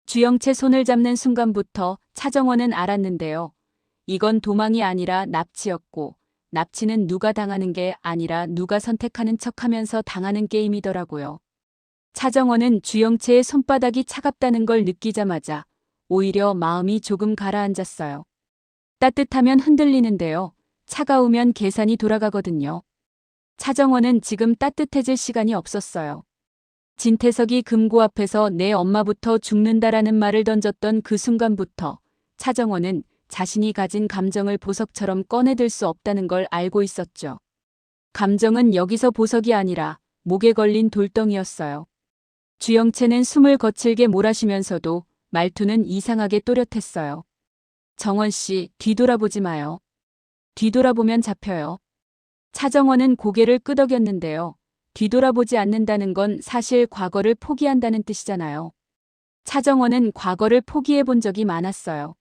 주영채 손을 잡는 순간부터 차정원은 알았는데요. 이건 도망이 아니라 납치였고, 납치는 누가 당하는 게 아니라 누가 선택하는 척하면서 당하는 게임이더라고요. 차정원은 주영채의 손바닥이 차갑다는 걸 느끼자마자 오히려 마음이 조금 가라앉았어요. 따뜻하면 흔들리는데요. 차가우면 계산이 돌아가거든요. 차정원은 지금 따뜻해질 시간이 없었어요. 진태석이 금고 앞에서 내 엄마부터 죽는다라는 말을 던졌던 그 순간부터 차정원은 자신이 가진 감정을 보석처럼 꺼내들 수 없다는 걸 알고 있었죠. 감정은 여기서 보석이 아니라 목에 걸린 돌덩이였어요. 주영채는 숨을 거칠게 몰아쉬면서도 말투는 이상하게 또렷했어요. 정원 씨, 뒤돌아보지 마요. 뒤돌아보면 잡혀요. 차정원은 고개를 끄덕였는데요. 뒤돌아보지 않는다는 건 사실 과거를 포기한다는 뜻이잖아요. 차정원은 과거를 포기해 본 적이 많았어요.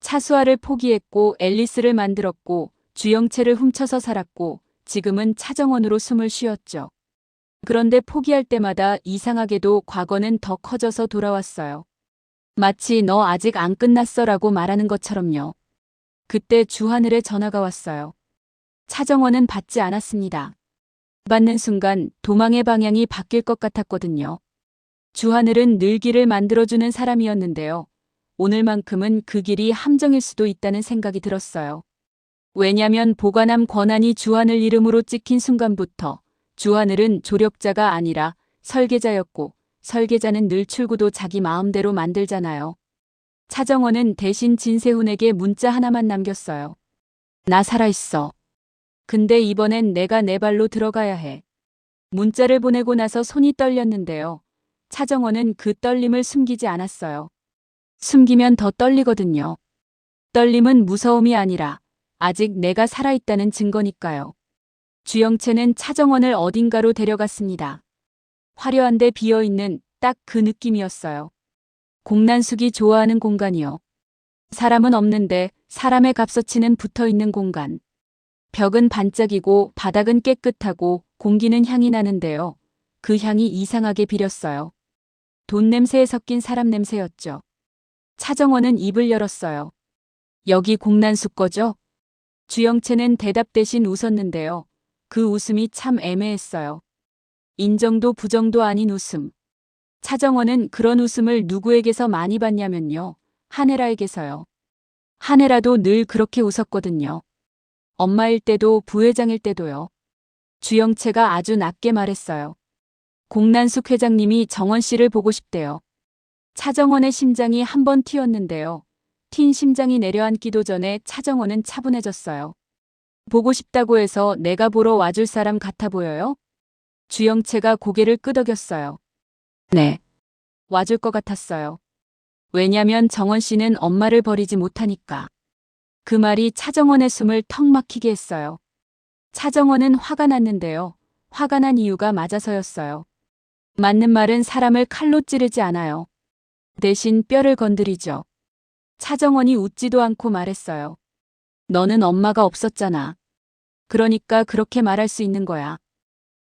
차수아를 포기했고 앨리스를 만들었고 주영채를 훔쳐서 살았고 지금은 차정원으로 숨을 쉬었죠. 그런데 포기할 때마다 이상하게도 과거는 더 커져서 돌아왔어요. 마치 너 아직 안 끝났어라고 말하는 것처럼요. 그때 주하늘의 전화가 왔어요. 차정원은 받지 않았습니다. 받는 순간 도망의 방향이 바뀔 것 같았거든요. 주하늘은 늘 길을 만들어주는 사람이었는데요. 오늘만큼은 그 길이 함정일 수도 있다는 생각이 들었어요. 왜냐면 보관함 권한이 주하늘 이름으로 찍힌 순간부터 주하늘은 조력자가 아니라 설계자였고 설계자는 늘 출구도 자기 마음대로 만들잖아요. 차정원은 대신 진세훈에게 문자 하나만 남겼어요. 나 살아있어. 근데 이번엔 내가 내 발로 들어가야 해. 문자를 보내고 나서 손이 떨렸는데요. 차정원은 그 떨림을 숨기지 않았어요. 숨기면 더 떨리거든요. 떨림은 무서움이 아니라 아직 내가 살아있다는 증거니까요. 주영채는 차정원을 어딘가로 데려갔습니다. 화려한데 비어있는 딱 그 느낌이었어요. 공난숙이 좋아하는 공간이요. 사람은 없는데 사람의 값어치는 붙어있는 공간. 벽은 반짝이고 바닥은 깨끗하고 공기는 향이 나는데요. 그 향이 이상하게 비렸어요. 돈 냄새에 섞인 사람 냄새였죠. 차정원은 입을 열었어요. 여기 공난숙 거죠? 주영채는 대답 대신 웃었는데요. 그 웃음이 참 애매했어요. 인정도 부정도 아닌 웃음. 차정원은 그런 웃음을 누구에게서 많이 봤냐면요. 한혜라에게서요. 한혜라도 늘 그렇게 웃었거든요. 엄마일 때도 부회장일 때도요. 주영채가 아주 낮게 말했어요. 공난숙 회장님이 정원 씨를 보고 싶대요. 차정원의 심장이 한 번 튀었는데요. 튄 심장이 내려앉기도 전에 차정원은 차분해졌어요. 보고 싶다고 해서 내가 보러 와줄 사람 같아 보여요? 주영채가 고개를 끄덕였어요. 네. 와줄 것 같았어요. 왜냐면 정원 씨는 엄마를 버리지 못하니까. 그 말이 차정원의 숨을 턱 막히게 했어요. 차정원은 화가 났는데요. 화가 난 이유가 맞아서였어요. 맞는 말은 사람을 칼로 찌르지 않아요. 대신 뼈를 건드리죠. 차정원이 웃지도 않고 말했어요. 너는 엄마가 없었잖아. 그러니까 그렇게 말할 수 있는 거야.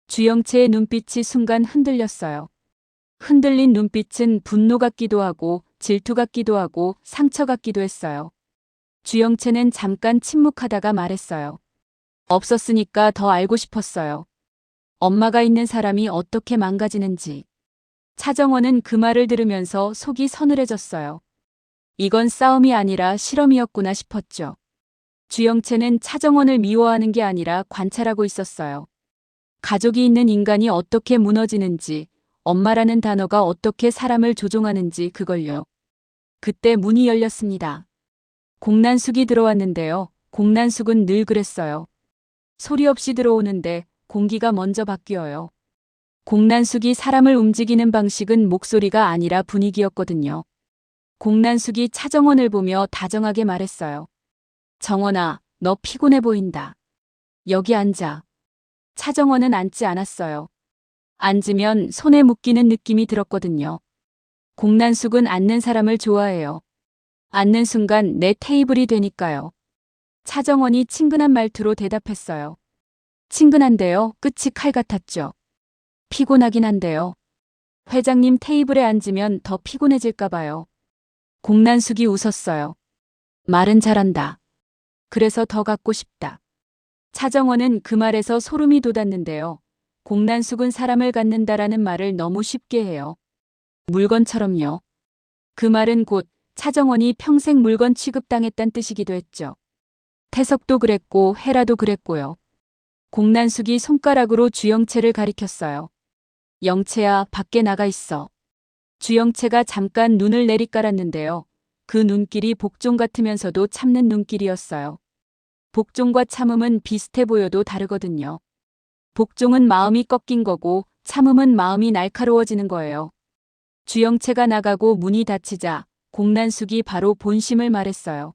주영채의 눈빛이 순간 흔들렸어요. 흔들린 눈빛은 분노 같기도 하고 질투 같기도 하고 상처 같기도 했어요. 주영채는 잠깐 침묵하다가 말했어요. 없었으니까 더 알고 싶었어요. 엄마가 있는 사람이 어떻게 망가지는지. 차정원은 그 말을 들으면서 속이 서늘해졌어요. 이건 싸움이 아니라 실험이었구나 싶었죠. 주영채는 차정원을 미워하는 게 아니라 관찰하고 있었어요. 가족이 있는 인간이 어떻게 무너지는지, 엄마라는 단어가 어떻게 사람을 조종하는지 그걸요. 그때 문이 열렸습니다. 공난숙이 들어왔는데요. 공난숙은 늘 그랬어요. 소리 없이 들어오는데 공기가 먼저 바뀌어요. 공난숙이 사람을 움직이는 방식은 목소리가 아니라 분위기였거든요. 공난숙이 차정원을 보며 다정하게 말했어요. 정원아, 너 피곤해 보인다. 여기 앉아. 차정원은 앉지 않았어요. 앉으면 손에 묶이는 느낌이 들었거든요. 공난숙은 앉는 사람을 좋아해요. 앉는 순간 내 테이블이 되니까요. 차정원이 친근한 말투로 대답했어요. 친근한데요. 끝이 칼 같았죠. 피곤하긴 한데요. 회장님 테이블에 앉으면 더 피곤해질까 봐요. 공난숙이 웃었어요. 말은 잘한다. 그래서 더 갖고 싶다. 차정원은 그 말에서 소름이 돋았는데요. 공난숙은 사람을 갖는다라는 말을 너무 쉽게 해요. 물건처럼요. 그 말은 곧 차정원이 평생 물건 취급당했단 뜻이기도 했죠. 태석도 그랬고 헤라도 그랬고요. 공난숙이 손가락으로 주영채를 가리켰어요. 영채야, 밖에 나가 있어. 주영채가 잠깐 눈을 내리깔았는데요. 그 눈길이 복종 같으면서도 참는 눈길이었어요. 복종과 참음은 비슷해 보여도 다르거든요. 복종은 마음이 꺾인 거고 참음은 마음이 날카로워지는 거예요. 주영채가 나가고 문이 닫히자 공난숙이 바로 본심을 말했어요.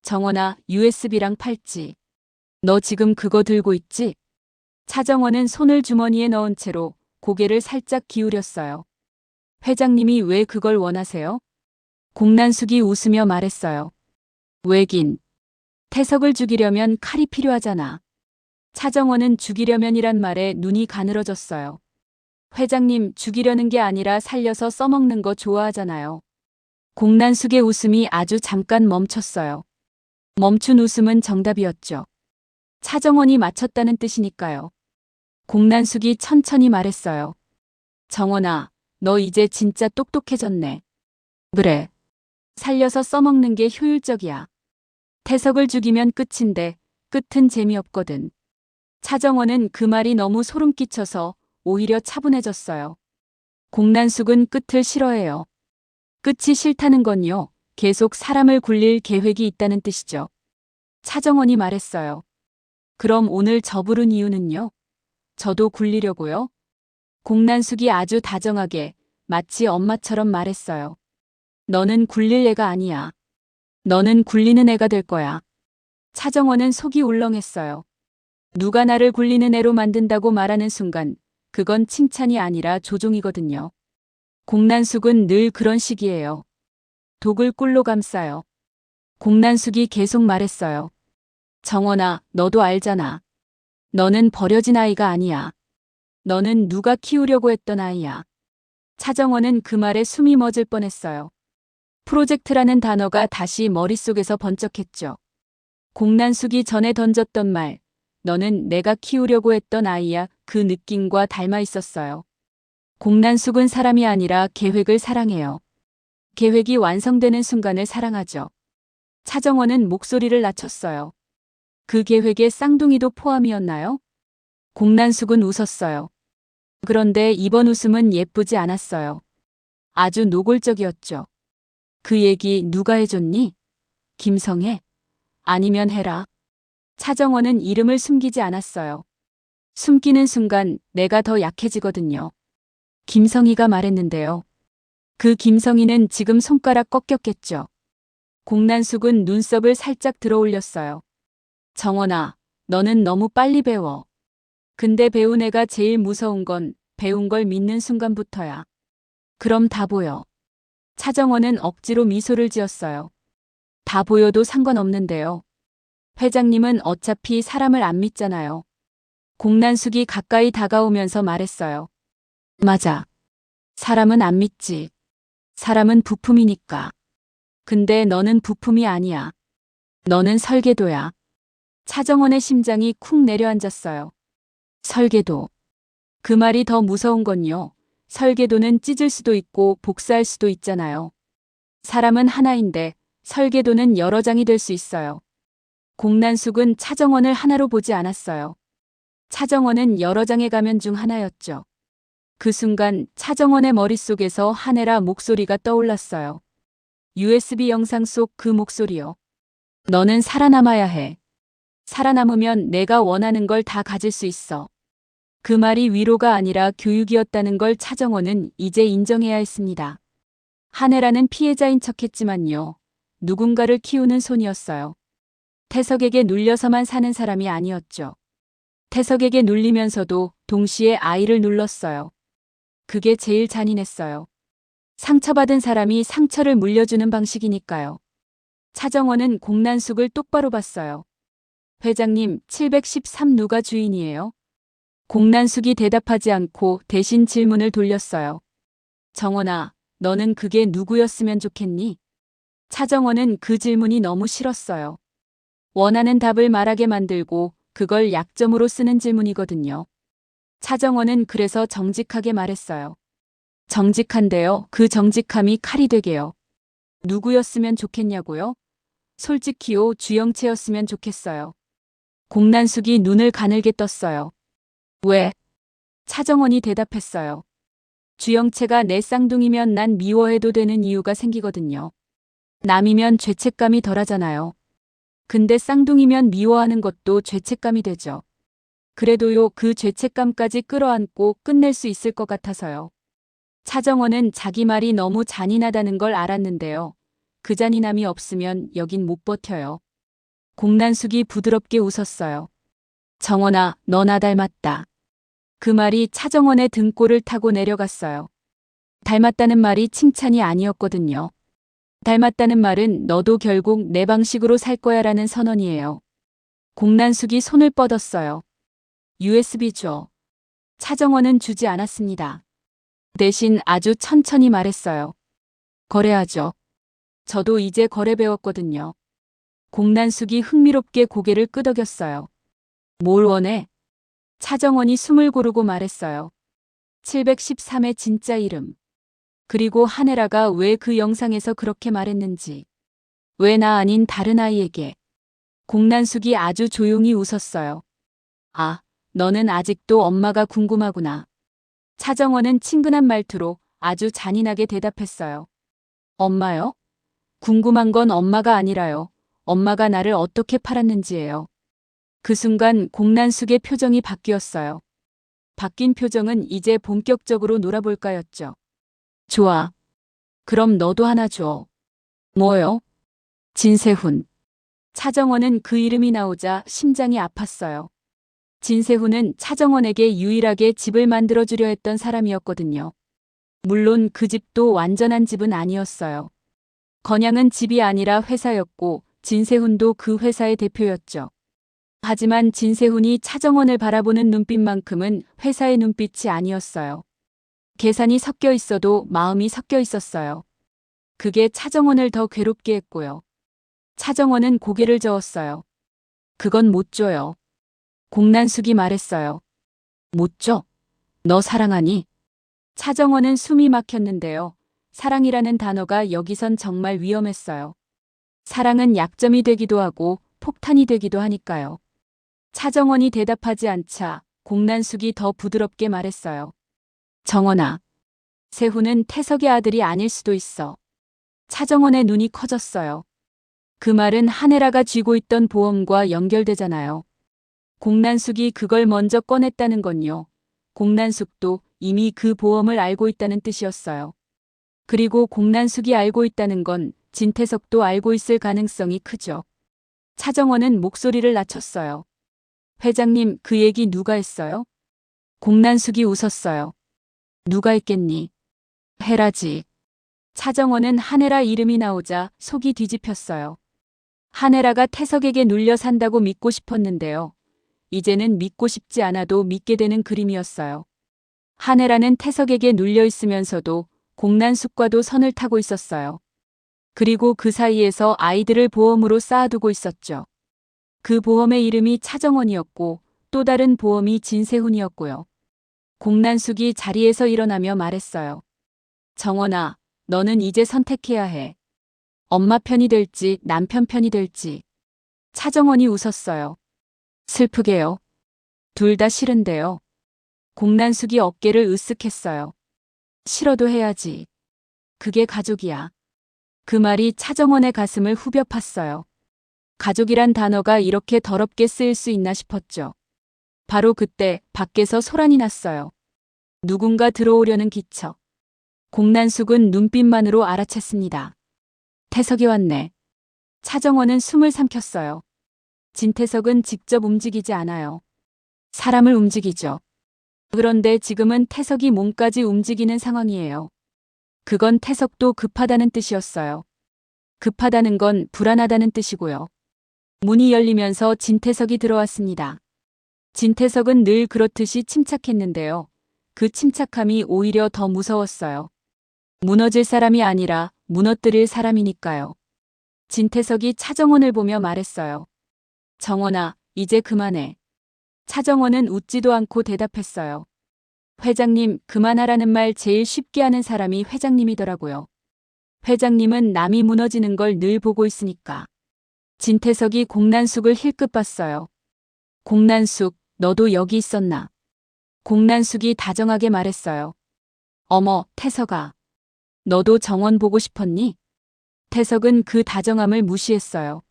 정원아, USB랑 팔찌. 너 지금 그거 들고 있지? 차정원은 손을 주머니에 넣은 채로 고개를 살짝 기울였어요. 회장님이 왜 그걸 원하세요? 공난숙이 웃으며 말했어요. 왜긴. 태석을 죽이려면 칼이 필요하잖아. 차정원은 죽이려면이란 말에 눈이 가늘어졌어요. 회장님, 죽이려는 게 아니라 살려서 써먹는 거 좋아하잖아요. 공난숙의 웃음이 아주 잠깐 멈췄어요. 멈춘 웃음은 정답이었죠. 차정원이 맞췄다는 뜻이니까요. 공난숙이 천천히 말했어요. 정원아, 너 이제 진짜 똑똑해졌네. 그래. 살려서 써먹는 게 효율적이야. 태석을 죽이면 끝인데 끝은 재미없거든. 차정원은 그 말이 너무 소름 끼쳐서 오히려 차분해졌어요. 공난숙은 끝을 싫어해요. 끝이 싫다는 건요, 계속 사람을 굴릴 계획이 있다는 뜻이죠. 차정원이 말했어요. 그럼 오늘 저 부른 이유는요? 저도 굴리려고요? 공난숙이 아주 다정하게 마치 엄마처럼 말했어요. 너는 굴릴 애가 아니야. 너는 굴리는 애가 될 거야. 차정원은 속이 울렁했어요. 누가 나를 굴리는 애로 만든다고 말하는 순간 그건 칭찬이 아니라 조종이거든요. 공난숙은 늘 그런 식이에요. 독을 꿀로 감싸요. 공난숙이 계속 말했어요. 정원아, 너도 알잖아. 너는 버려진 아이가 아니야. 너는 누가 키우려고 했던 아이야. 차정원은 그 말에 숨이 멎을 뻔했어요. 프로젝트라는 단어가 다시 머릿속에서 번쩍했죠. 공난숙이 전에 던졌던 말, 너는 내가 키우려고 했던 아이야, 그 느낌과 닮아 있었어요. 공난숙은 사람이 아니라 계획을 사랑해요. 계획이 완성되는 순간을 사랑하죠. 차정원은 목소리를 낮췄어요. 그 계획에 쌍둥이도 포함이었나요? 공난숙은 웃었어요. 그런데 이번 웃음은 예쁘지 않았어요. 아주 노골적이었죠. 그 얘기 누가 해줬니? 김성애? 아니면 해라. 차정원은 이름을 숨기지 않았어요. 숨기는 순간 내가 더 약해지거든요. 김성희가 말했는데요. 그 김성희는 지금 손가락 꺾였겠죠. 공난숙은 눈썹을 살짝 들어 올렸어요. 정원아, 너는 너무 빨리 배워. 근데 배운 애가 제일 무서운 건 배운 걸 믿는 순간부터야. 그럼 다 보여. 차정원은 억지로 미소를 지었어요. 다 보여도 상관없는데요. 회장님은 어차피 사람을 안 믿잖아요. 공난숙이 가까이 다가오면서 말했어요. 맞아. 사람은 안 믿지. 사람은 부품이니까. 근데 너는 부품이 아니야. 너는 설계도야. 차정원의 심장이 쿵 내려앉았어요. 설계도. 그 말이 더 무서운 건요. 설계도는 찢을 수도 있고 복사할 수도 있잖아요. 사람은 하나인데 설계도는 여러 장이 될 수 있어요. 공난숙은 차정원을 하나로 보지 않았어요. 차정원은 여러 장의 가면 중 하나였죠. 그 순간 차정원의 머릿속에서 하네라 목소리가 떠올랐어요. USB 영상 속 그 목소리요. 너는 살아남아야 해. 살아남으면 내가 원하는 걸 다 가질 수 있어. 그 말이 위로가 아니라 교육이었다는 걸 차정원은 이제 인정해야 했습니다. 하네라는 피해자인 척했지만요. 누군가를 키우는 손이었어요. 태석에게 눌려서만 사는 사람이 아니었죠. 태석에게 눌리면서도 동시에 아이를 눌렀어요. 그게 제일 잔인했어요. 상처받은 사람이 상처를 물려주는 방식이니까요. 차정원은 공난숙을 똑바로 봤어요. 회장님, 713 누가 주인이에요? 공난숙이 대답하지 않고 대신 질문을 돌렸어요. 정원아, 너는 그게 누구였으면 좋겠니? 차정원은 그 질문이 너무 싫었어요. 원하는 답을 말하게 만들고 그걸 약점으로 쓰는 질문이거든요. 차정원은 그래서 정직하게 말했어요. 정직한데요. 그 정직함이 칼이 되게요. 누구였으면 좋겠냐고요? 솔직히요, 주영채였으면 좋겠어요. 공난숙이 눈을 가늘게 떴어요. 왜? 차정원이 대답했어요. 주영채가 내 쌍둥이면 난 미워해도 되는 이유가 생기거든요. 남이면 죄책감이 덜하잖아요. 근데 쌍둥이면 미워하는 것도 죄책감이 되죠. 그래도요, 그 죄책감까지 끌어안고 끝낼 수 있을 것 같아서요. 차정원은 자기 말이 너무 잔인하다는 걸 알았는데요. 그 잔인함이 없으면 여긴 못 버텨요. 공난숙이 부드럽게 웃었어요. 정원아, 너 나 닮았다. 그 말이 차정원의 등골을 타고 내려갔어요. 닮았다는 말이 칭찬이 아니었거든요. 닮았다는 말은 너도 결국 내 방식으로 살 거야 라는 선언이에요. 공난숙이 손을 뻗었어요. USB 줘. 차정원은 주지 않았습니다. 대신 아주 천천히 말했어요. 거래하죠. 저도 이제 거래 배웠거든요. 공난숙이 흥미롭게 고개를 끄덕였어요. 뭘 원해? 차정원이 숨을 고르고 말했어요. 713의 진짜 이름. 그리고 하네라가 왜 그 영상에서 그렇게 말했는지. 왜 나 아닌 다른 아이에게. 공난숙이 아주 조용히 웃었어요. 아, 너는 아직도 엄마가 궁금하구나. 차정원은 친근한 말투로 아주 잔인하게 대답했어요. 엄마요? 궁금한 건 엄마가 아니라요. 엄마가 나를 어떻게 팔았는지예요. 그 순간 공난숙의 표정이 바뀌었어요. 바뀐 표정은 이제 본격적으로 놀아볼까였죠. 좋아. 그럼 너도 하나 줘. 뭐요? 진세훈. 차정원은 그 이름이 나오자 심장이 아팠어요. 진세훈은 차정원에게 유일하게 집을 만들어주려 했던 사람이었거든요. 물론 그 집도 완전한 집은 아니었어요. 건양은 집이 아니라 회사였고 진세훈도 그 회사의 대표였죠. 하지만 진세훈이 차정원을 바라보는 눈빛만큼은 회사의 눈빛이 아니었어요. 계산이 섞여 있어도 마음이 섞여 있었어요. 그게 차정원을 더 괴롭게 했고요. 차정원은 고개를 저었어요. 그건 못 줘요. 공난숙이 말했어요. 못 줘? 너 사랑하니? 차정원은 숨이 막혔는데요. 사랑이라는 단어가 여기선 정말 위험했어요. 사랑은 약점이 되기도 하고 폭탄이 되기도 하니까요. 차정원이 대답하지 않자 공난숙이 더 부드럽게 말했어요. 정원아, 세훈은 태석의 아들이 아닐 수도 있어. 차정원의 눈이 커졌어요. 그 말은 하네라가 쥐고 있던 보험과 연결되잖아요. 공난숙이 그걸 먼저 꺼냈다는 건요. 공난숙도 이미 그 보험을 알고 있다는 뜻이었어요. 그리고 공난숙이 알고 있다는 건 진태석도 알고 있을 가능성이 크죠. 차정원은 목소리를 낮췄어요. 회장님, 그 얘기 누가 했어요? 공난숙이 웃었어요. 누가 했겠니? 헤라지. 차정원은 하네라 이름이 나오자 속이 뒤집혔어요. 하네라가 태석에게 눌려 산다고 믿고 싶었는데요. 이제는 믿고 싶지 않아도 믿게 되는 그림이었어요. 하네라는 태석에게 눌려 있으면서도 공난숙과도 선을 타고 있었어요. 그리고 그 사이에서 아이들을 보험으로 쌓아두고 있었죠. 그 보험의 이름이 차정원이었고 또 다른 보험이 진세훈이었고요. 공난숙이 자리에서 일어나며 말했어요. 정원아, 너는 이제 선택해야 해. 엄마 편이 될지 남편 편이 될지. 차정원이 웃었어요. 슬프게요. 둘 다 싫은데요. 공난숙이 어깨를 으쓱했어요. 싫어도 해야지. 그게 가족이야. 그 말이 차정원의 가슴을 후벼 팠어요. 가족이란 단어가 이렇게 더럽게 쓰일 수 있나 싶었죠. 바로 그때 밖에서 소란이 났어요. 누군가 들어오려는 기척. 공난숙은 눈빛만으로 알아챘습니다. 태석이 왔네. 차정원은 숨을 삼켰어요. 진태석은 직접 움직이지 않아요. 사람을 움직이죠. 그런데 지금은 태석이 몸까지 움직이는 상황이에요. 그건 태석도 급하다는 뜻이었어요. 급하다는 건 불안하다는 뜻이고요. 문이 열리면서 진태석이 들어왔습니다. 진태석은 늘 그렇듯이 침착했는데요. 그 침착함이 오히려 더 무서웠어요. 무너질 사람이 아니라 무너뜨릴 사람이니까요. 진태석이 차정원을 보며 말했어요. 정원아, 이제 그만해. 차정원은 웃지도 않고 대답했어요. 회장님, 그만하라는 말 제일 쉽게 하는 사람이 회장님이더라고요. 회장님은 남이 무너지는 걸 늘 보고 있으니까. 진태석이 공난숙을 힐끗 봤어요. 공난숙, 너도 여기 있었나? 공난숙이 다정하게 말했어요. 어머, 태석아. 너도 정원 보고 싶었니? 태석은 그 다정함을 무시했어요.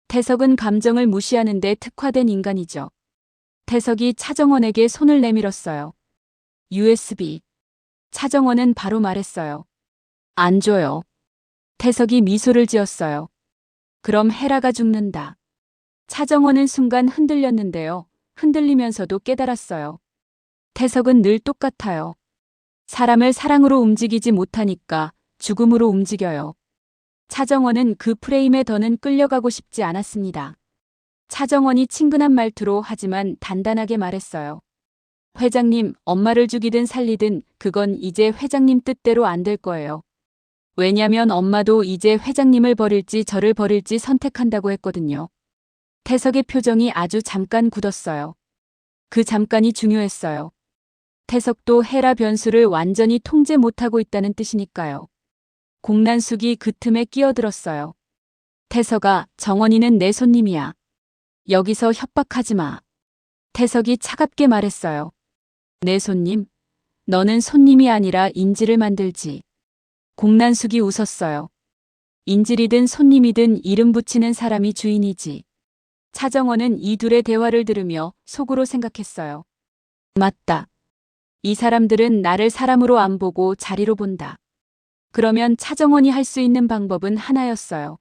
태석은 감정을 무시하는데 특화된 인간이죠. 태석이 차정원에게 손을 내밀었어요. USB. 차정원은 바로 말했어요. 안 줘요. 태석이 미소를 지었어요. 그럼 헤라가 죽는다. 차정원은 순간 흔들렸는데요. 흔들리면서도 깨달았어요. 태석은 늘 똑같아요. 사람을 사랑으로 움직이지 못하니까 죽음으로 움직여요. 차정원은 그 프레임에 더는 끌려가고 싶지 않았습니다. 차정원이 친근한 말투로 하지만 단단하게 말했어요. 회장님, 엄마를 죽이든 살리든 그건 이제 회장님 뜻대로 안 될 거예요. 왜냐면 엄마도 이제 회장님을 버릴지 저를 버릴지 선택한다고 했거든요. 태석의 표정이 아주 잠깐 굳었어요. 그 잠깐이 중요했어요. 태석도 헤라 변수를 완전히 통제 못하고 있다는 뜻이니까요. 공난숙이 그 틈에 끼어들었어요. 태석아, 정원이는 내 손님이야. 여기서 협박하지 마. 태석이 차갑게 말했어요. 내 손님? 너는 손님이 아니라 인질을 만들지. 공난숙이 웃었어요. 인질이든 손님이든 이름 붙이는 사람이 주인이지. 차정원은 이 둘의 대화를 들으며 속으로 생각했어요. 맞다. 이 사람들은 나를 사람으로 안 보고 자리로 본다. 그러면 차정원이 할 수 있는 방법은 하나였어요.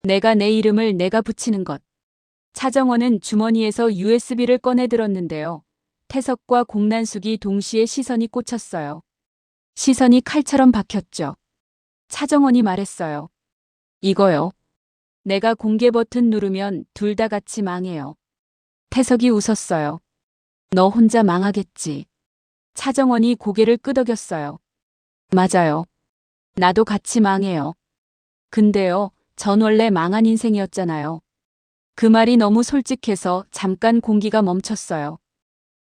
내가 내 이름을 내가 붙이는 것. 차정원은 주머니에서 USB를 꺼내 들었는데요. 태석과 공난숙이 동시에 시선이 꽂혔어요. 시선이 칼처럼 박혔죠. 차정원이 말했어요. 이거요. 내가 공개 버튼 누르면 둘 다 같이 망해요. 태석이 웃었어요. 너 혼자 망하겠지. 차정원이 고개를 끄덕였어요. 맞아요. 나도 같이 망해요. 근데요, 전 원래 망한 인생이었잖아요. 그 말이 너무 솔직해서 잠깐 공기가 멈췄어요.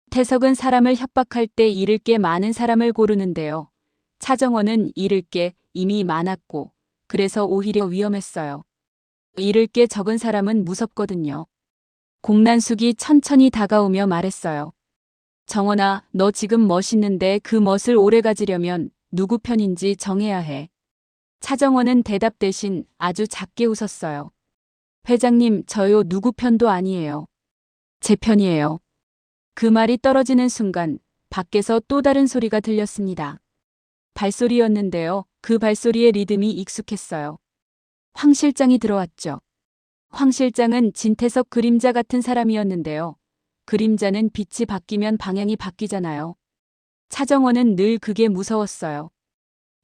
태석은 사람을 협박할 때 잃을 게 많은 사람을 고르는데요. 차정원은 잃을 게 이미 많았고, 그래서 오히려 위험했어요. 잃을 게 적은 사람은 무섭거든요. 공난숙이 천천히 다가오며 말했어요. 정원아, 너 지금 멋있는데 그 멋을 오래 가지려면 누구 편인지 정해야 해. 차정원은 대답 대신 아주 작게 웃었어요. 회장님, 저요 누구 편도 아니에요. 제 편이에요. 그 말이 떨어지는 순간 밖에서 또 다른 소리가 들렸습니다. 발소리였는데요. 그 발소리의 리듬이 익숙했어요. 황 실장이 들어왔죠. 황 실장은 진태석 그림자 같은 사람이었는데요. 그림자는 빛이 바뀌면 방향이 바뀌잖아요. 차정원은 늘 그게 무서웠어요.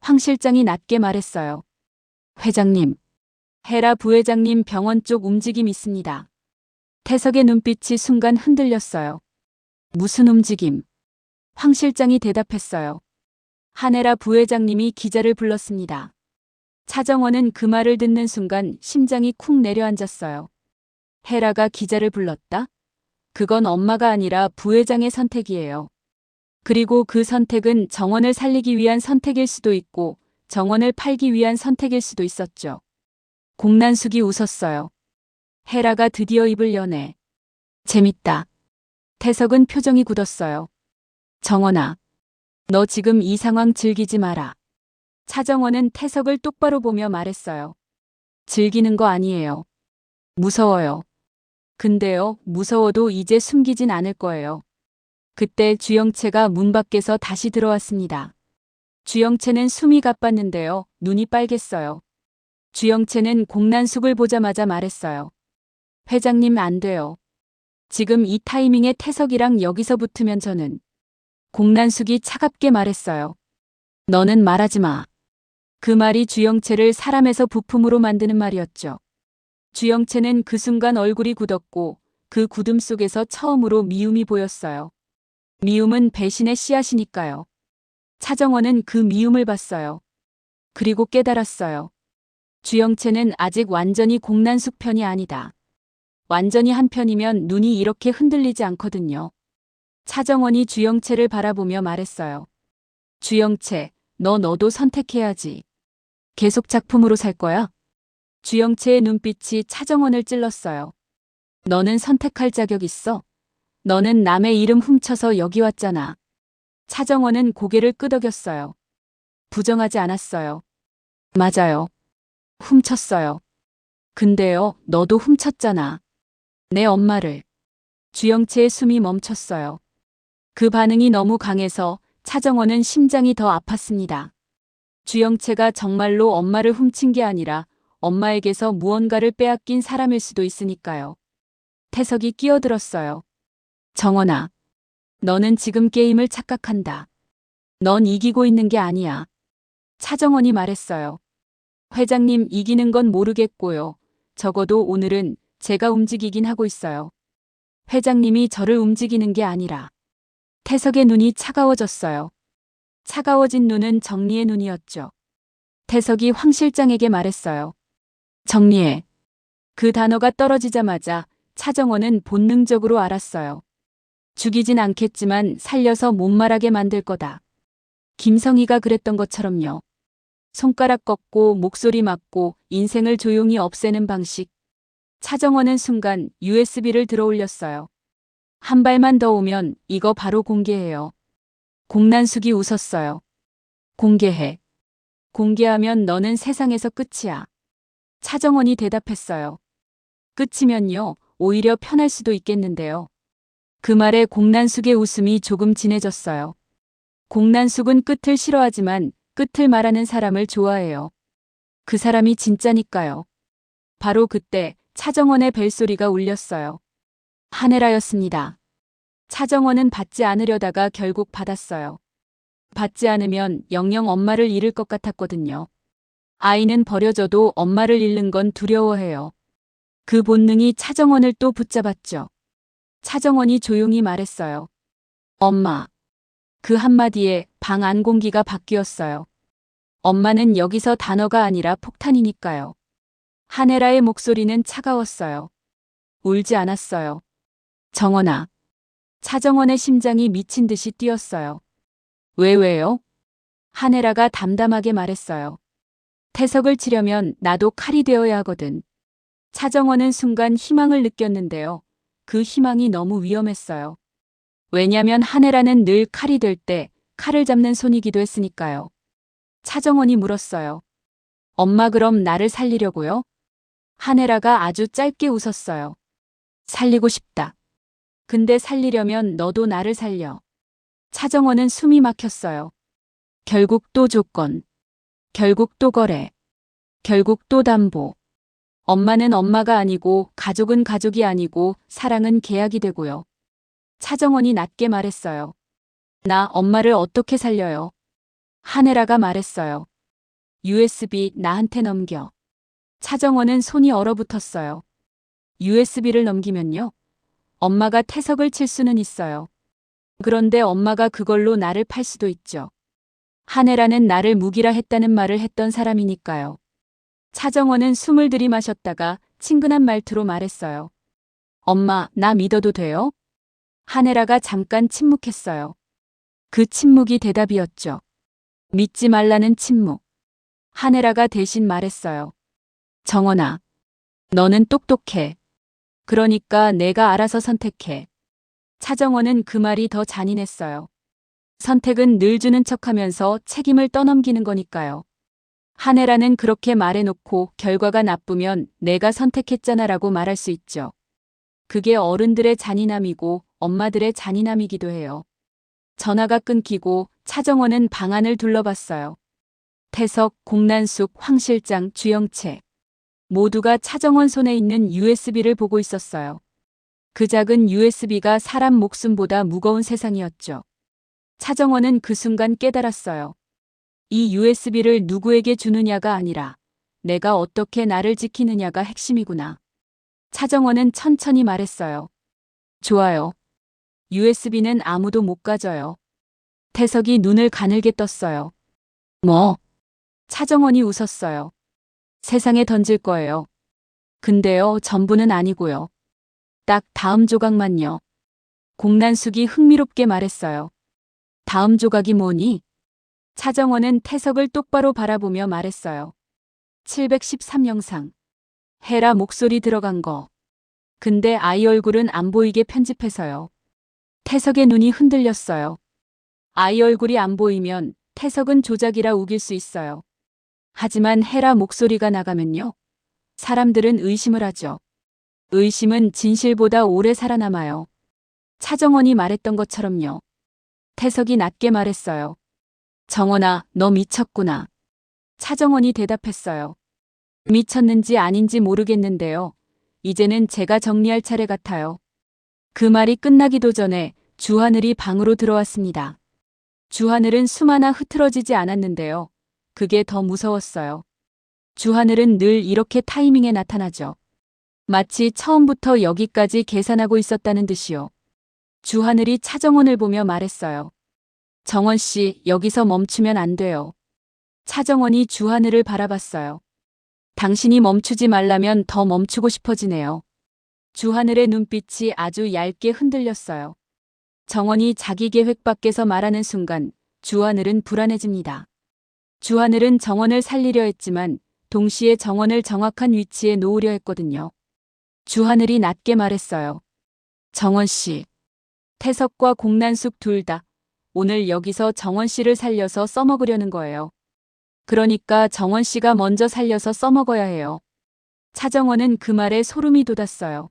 황 실장이 낮게 말했어요. 회장님, 헤라 부회장님 병원 쪽 움직임 있습니다. 태석의 눈빛이 순간 흔들렸어요. 무슨 움직임? 황 실장이 대답했어요. 한혜라 부회장님이 기자를 불렀습니다. 차정원은 그 말을 듣는 순간 심장이 쿵 내려앉았어요. 헤라가 기자를 불렀다? 그건 엄마가 아니라 부회장의 선택이에요. 그리고 그 선택은 정원을 살리기 위한 선택일 수도 있고 정원을 팔기 위한 선택일 수도 있었죠. 공난숙이 웃었어요. 헤라가 드디어 입을 여네. 재밌다. 태석은 표정이 굳었어요. 정원아, 너 지금 이 상황 즐기지 마라. 차정원은 태석을 똑바로 보며 말했어요. 즐기는 거 아니에요. 무서워요. 근데요, 무서워도 이제 숨기진 않을 거예요. 그때 주영채가 문 밖에서 다시 들어왔습니다. 주영채는 숨이 가빴는데요, 눈이 빨갰어요. 주영채는 공난숙을 보자마자 말했어요. 회장님 안 돼요. 지금 이 타이밍에 태석이랑 여기서 붙으면 저는. 공난숙이 차갑게 말했어요. 너는 말하지 마. 그 말이 주영채를 사람에서 부품으로 만드는 말이었죠. 주영채는 그 순간 얼굴이 굳었고 그 굳음 속에서 처음으로 미움이 보였어요. 미움은 배신의 씨앗이니까요. 차정원은 그 미움을 봤어요. 그리고 깨달았어요. 주영채는 아직 완전히 공난숙 편이 아니다. 완전히 한 편이면 눈이 이렇게 흔들리지 않거든요. 차정원이 주영채를 바라보며 말했어요. 주영채, 너도 선택해야지. 계속 작품으로 살 거야? 주영채의 눈빛이 차정원을 찔렀어요. 너는 선택할 자격 있어? 너는 남의 이름 훔쳐서 여기 왔잖아. 차정원은 고개를 끄덕였어요. 부정하지 않았어요. 맞아요. 훔쳤어요. 근데요, 너도 훔쳤잖아. 내 엄마를. 주영채의 숨이 멈췄어요. 그 반응이 너무 강해서 차정원은 심장이 더 아팠습니다. 주영채가 정말로 엄마를 훔친 게 아니라 엄마에게서 무언가를 빼앗긴 사람일 수도 있으니까요. 태석이 끼어들었어요. 정원아, 너는 지금 게임을 착각한다. 넌 이기고 있는 게 아니야. 차정원이 말했어요. 회장님, 이기는 건 모르겠고요. 적어도 오늘은 제가 움직이긴 하고 있어요. 회장님이 저를 움직이는 게 아니라. 태석의 눈이 차가워졌어요. 차가워진 눈은 정리의 눈이었죠. 태석이 황 실장에게 말했어요. 정리해. 그 단어가 떨어지자마자 차정원은 본능적으로 알았어요. 죽이진 않겠지만 살려서 못 말하게 만들 거다. 김성희가 그랬던 것처럼요. 손가락 꺾고 목소리 막고 인생을 조용히 없애는 방식. 차정원은 순간 USB를 들어 올렸어요. 한 발만 더 오면 이거 바로 공개해요. 공난숙이 웃었어요. 공개해. 공개하면 너는 세상에서 끝이야. 차정원이 대답했어요. 끝이면요, 오히려 편할 수도 있겠는데요. 그 말에 공난숙의 웃음이 조금 진해졌어요. 공난숙은 끝을 싫어하지만 끝을 말하는 사람을 좋아해요. 그 사람이 진짜니까요. 바로 그때 차정원의 벨소리가 울렸어요. 한혜라였습니다. 차정원은 받지 않으려다가 결국 받았어요. 받지 않으면 영영 엄마를 잃을 것 같았거든요. 아이는 버려져도 엄마를 잃는 건 두려워해요. 그 본능이 차정원을 또 붙잡았죠. 차정원이 조용히 말했어요. 엄마. 그 한마디에 방 안 공기가 바뀌었어요. 엄마는 여기서 단어가 아니라 폭탄이니까요. 한혜라의 목소리는 차가웠어요. 울지 않았어요. 정원아. 차정원의 심장이 미친 듯이 뛰었어요. 왜요? 한혜라가 담담하게 말했어요. 태석을 치려면 나도 칼이 되어야 하거든. 차정원은 순간 희망을 느꼈는데요. 그 희망이 너무 위험했어요. 왜냐면 한혜라는 늘 칼이 될 때 칼을 잡는 손이기도 했으니까요. 차정원이 물었어요. 엄마, 그럼 나를 살리려고요? 한혜라가 아주 짧게 웃었어요. 살리고 싶다. 근데 살리려면 너도 나를 살려. 차정원은 숨이 막혔어요. 결국 또 조건. 결국 또 거래. 결국 또 담보. 엄마는 엄마가 아니고 가족은 가족이 아니고 사랑은 계약이 되고요. 차정원이 낮게 말했어요. 나 엄마를 어떻게 살려요? 한혜라가 말했어요. USB 나한테 넘겨. 차정원은 손이 얼어붙었어요. USB를 넘기면요? 엄마가 태석을 칠 수는 있어요. 그런데 엄마가 그걸로 나를 팔 수도 있죠. 한혜라는 나를 무기라 했다는 말을 했던 사람이니까요. 차정원은 숨을 들이마셨다가 친근한 말투로 말했어요. 엄마, 나 믿어도 돼요? 한혜라가 잠깐 침묵했어요. 그 침묵이 대답이었죠. 믿지 말라는 침묵. 한혜라가 대신 말했어요. 정원아, 너는 똑똑해. 그러니까 내가 알아서 선택해. 차정원은 그 말이 더 잔인했어요. 선택은 늘 주는 척하면서 책임을 떠넘기는 거니까요. 한혜라는 그렇게 말해놓고 결과가 나쁘면 내가 선택했잖아라고 말할 수 있죠. 그게 어른들의 잔인함이고 엄마들의 잔인함이기도 해요. 전화가 끊기고 차정원은 방안을 둘러봤어요. 태석, 공난숙, 황 실장, 주영채. 모두가 차정원 손에 있는 USB를 보고 있었어요. 그 작은 USB가 사람 목숨보다 무거운 세상이었죠. 차정원은 그 순간 깨달았어요. 이 USB를 누구에게 주느냐가 아니라 내가 어떻게 나를 지키느냐가 핵심이구나. 차정원은 천천히 말했어요. 좋아요. USB는 아무도 못 가져요. 태석이 눈을 가늘게 떴어요. 뭐? 차정원이 웃었어요. 세상에 던질 거예요. 근데요, 전부는 아니고요. 딱 다음 조각만요. 공난숙이 흥미롭게 말했어요. 다음 조각이 뭐니? 차정원은 태석을 똑바로 바라보며 말했어요. 713영상. 헤라 목소리 들어간 거. 근데 아이 얼굴은 안 보이게 편집해서요. 태석의 눈이 흔들렸어요. 아이 얼굴이 안 보이면 태석은 조작이라 우길 수 있어요. 하지만 헤라 목소리가 나가면요. 사람들은 의심을 하죠. 의심은 진실보다 오래 살아남아요. 차정원이 말했던 것처럼요. 태석이 낮게 말했어요. 정원아, 너 미쳤구나. 차정원이 대답했어요. 미쳤는지 아닌지 모르겠는데요. 이제는 제가 정리할 차례 같아요. 그 말이 끝나기도 전에 주하늘이 방으로 들어왔습니다. 주하늘은 수마나 흐트러지지 않았는데요. 그게 더 무서웠어요. 주하늘은 늘 이렇게 타이밍에 나타나죠. 마치 처음부터 여기까지 계산하고 있었다는 듯이요. 주하늘이 차정원을 보며 말했어요. 정원 씨, 여기서 멈추면 안 돼요. 차정원이 주하늘을 바라봤어요. 당신이 멈추지 말라면 더 멈추고 싶어지네요. 주하늘의 눈빛이 아주 얇게 흔들렸어요. 정원이 자기 계획 밖에서 말하는 순간 주하늘은 불안해집니다. 주하늘은 정원을 살리려 했지만 동시에 정원을 정확한 위치에 놓으려 했거든요. 주하늘이 낮게 말했어요. 정원 씨. 태석과 공난숙 둘 다 오늘 여기서 정원 씨를 살려서 써먹으려는 거예요. 그러니까 정원 씨가 먼저 살려서 써먹어야 해요. 차정원은 그 말에 소름이 돋았어요.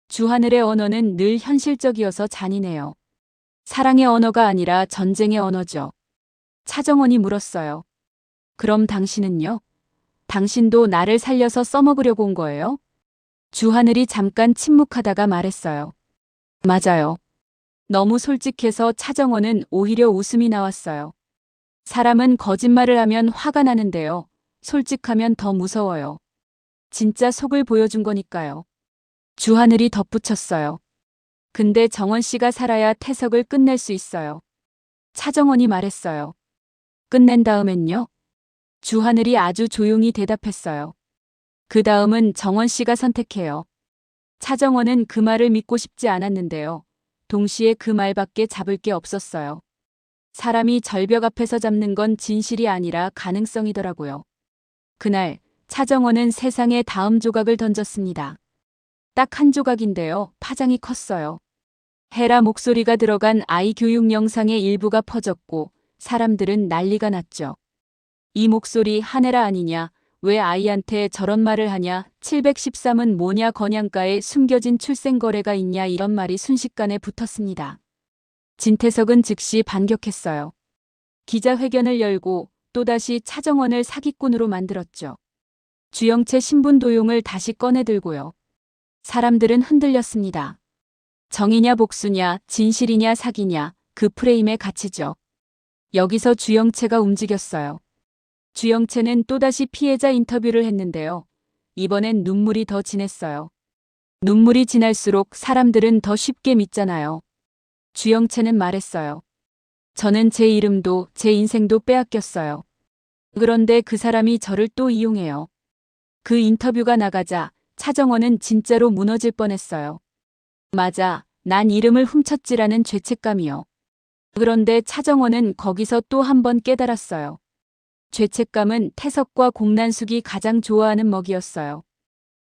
주하늘의 언어는 늘 현실적이어서 잔인해요. 사랑의 언어가 아니라 전쟁의 언어죠. 차정원이 물었어요. 그럼 당신은요? 당신도 나를 살려서 써먹으려고 온 거예요? 주하늘이 잠깐 침묵하다가 말했어요. 맞아요. 너무 솔직해서 차정원은 오히려 웃음이 나왔어요. 사람은 거짓말을 하면 화가 나는데요. 솔직하면 더 무서워요. 진짜 속을 보여준 거니까요. 주하늘이 덧붙였어요. 근데 정원 씨가 살아야 태석을 끝낼 수 있어요. 차정원이 말했어요. 끝낸 다음엔요? 주하늘이 아주 조용히 대답했어요. 그 다음은 정원 씨가 선택해요. 차정원은 그 말을 믿고 싶지 않았는데요. 동시에 그 말밖에 잡을 게 없었어요. 사람이 절벽 앞에서 잡는 건 진실이 아니라 가능성이더라고요. 그날 차정원은 세상에 다음 조각을 던졌습니다. 딱 한 조각인데요. 파장이 컸어요. 헤라 목소리가 들어간 아이 교육 영상의 일부가 퍼졌고 사람들은 난리가 났죠. 이 목소리 한혜라 아니냐? 왜 아이한테 저런 말을 하냐? 713은 뭐냐? 건양가에 숨겨진 출생거래가 있냐? 이런 말이 순식간에 붙었습니다. 진태석은 즉시 반격했어요. 기자회견을 열고 또다시 차정원을 사기꾼으로 만들었죠. 주영채 신분 도용을 다시 꺼내들고요. 사람들은 흔들렸습니다. 정이냐 복수냐, 진실이냐 사기냐, 그 프레임의 가치죠. 여기서 주영채가 움직였어요. 주영채는 또다시 피해자 인터뷰를 했는데요. 이번엔 눈물이 더 진했어요. 눈물이 진할수록 사람들은 더 쉽게 믿잖아요. 주영채는 말했어요. 저는 제 이름도 제 인생도 빼앗겼어요. 그런데 그 사람이 저를 또 이용해요. 그 인터뷰가 나가자 차정원은 진짜로 무너질 뻔했어요. 맞아, 난 이름을 훔쳤지라는 죄책감이요. 그런데 차정원은 거기서 또 한 번 깨달았어요. 죄책감은 태석과 공난숙이 가장 좋아하는 먹이였어요.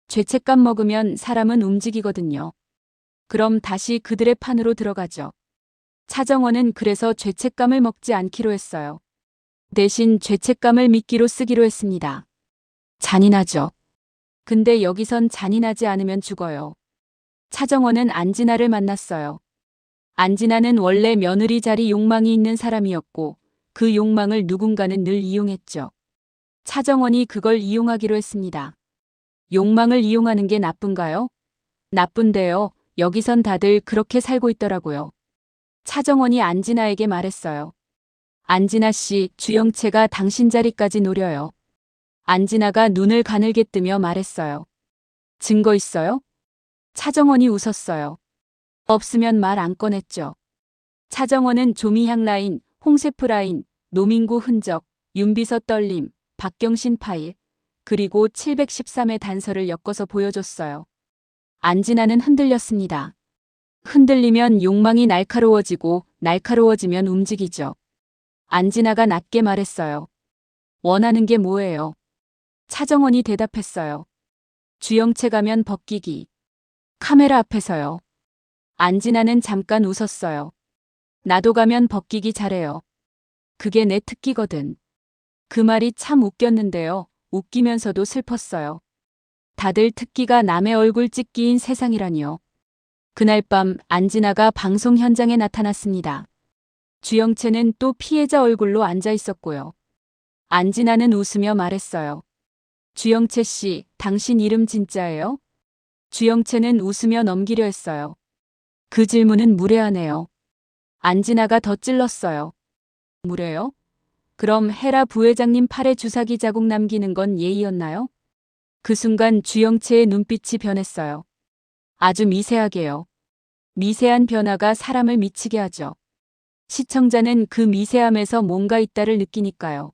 죄책감 먹으면 사람은 움직이거든요. 그럼 다시 그들의 판으로 들어가죠. 차정원은 그래서 죄책감을 먹지 않기로 했어요. 대신 죄책감을 미끼로 쓰기로 했습니다. 잔인하죠. 근데 여기선 잔인하지 않으면 죽어요. 차정원은 안진아를 만났어요. 안진아는 원래 며느리 자리 욕망이 있는 사람이었고 그 욕망을 누군가는 늘 이용했죠. 차정원이 그걸 이용하기로 했습니다. 욕망을 이용하는 게 나쁜가요? 나쁜데요. 여기선 다들 그렇게 살고 있더라고요. 차정원이 안진아에게 말했어요. 안진아 씨, 주영채가 당신 자리까지 노려요. 안진아가 눈을 가늘게 뜨며 말했어요. 증거 있어요? 차정원이 웃었어요. 없으면 말 안 꺼냈죠. 차정원은 조미향 라인, 홍세프 라인, 노민구 흔적, 윤비서 떨림, 박경신 파일, 그리고 713의 단서를 엮어서 보여줬어요. 안진아는 흔들렸습니다. 흔들리면 욕망이 날카로워지고 날카로워지면 움직이죠. 안진아가 낮게 말했어요. 원하는 게 뭐예요? 차정원이 대답했어요. 주영채 가면 벗기기. 카메라 앞에서요. 안진아는 잠깐 웃었어요. 나도 가면 벗기기 잘해요. 그게 내 특기거든. 그 말이 참 웃겼는데요. 웃기면서도 슬펐어요. 다들 특기가 남의 얼굴 찍기인 세상이라니요. 그날 밤 안진아가 방송 현장에 나타났습니다. 주영채는 또 피해자 얼굴로 앉아 있었고요. 안진아는 웃으며 말했어요. 주영채 씨, 당신 이름 진짜예요? 주영채는 웃으며 넘기려 했어요. 그 질문은 무례하네요. 안진아가 더 찔렀어요. 무례요? 그럼 헤라 부회장님 팔에 주사기 자국 남기는 건 예의였나요? 그 순간 주영채의 눈빛이 변했어요. 아주 미세하게요. 미세한 변화가 사람을 미치게 하죠. 시청자는 그 미세함에서 뭔가 있다를 느끼니까요.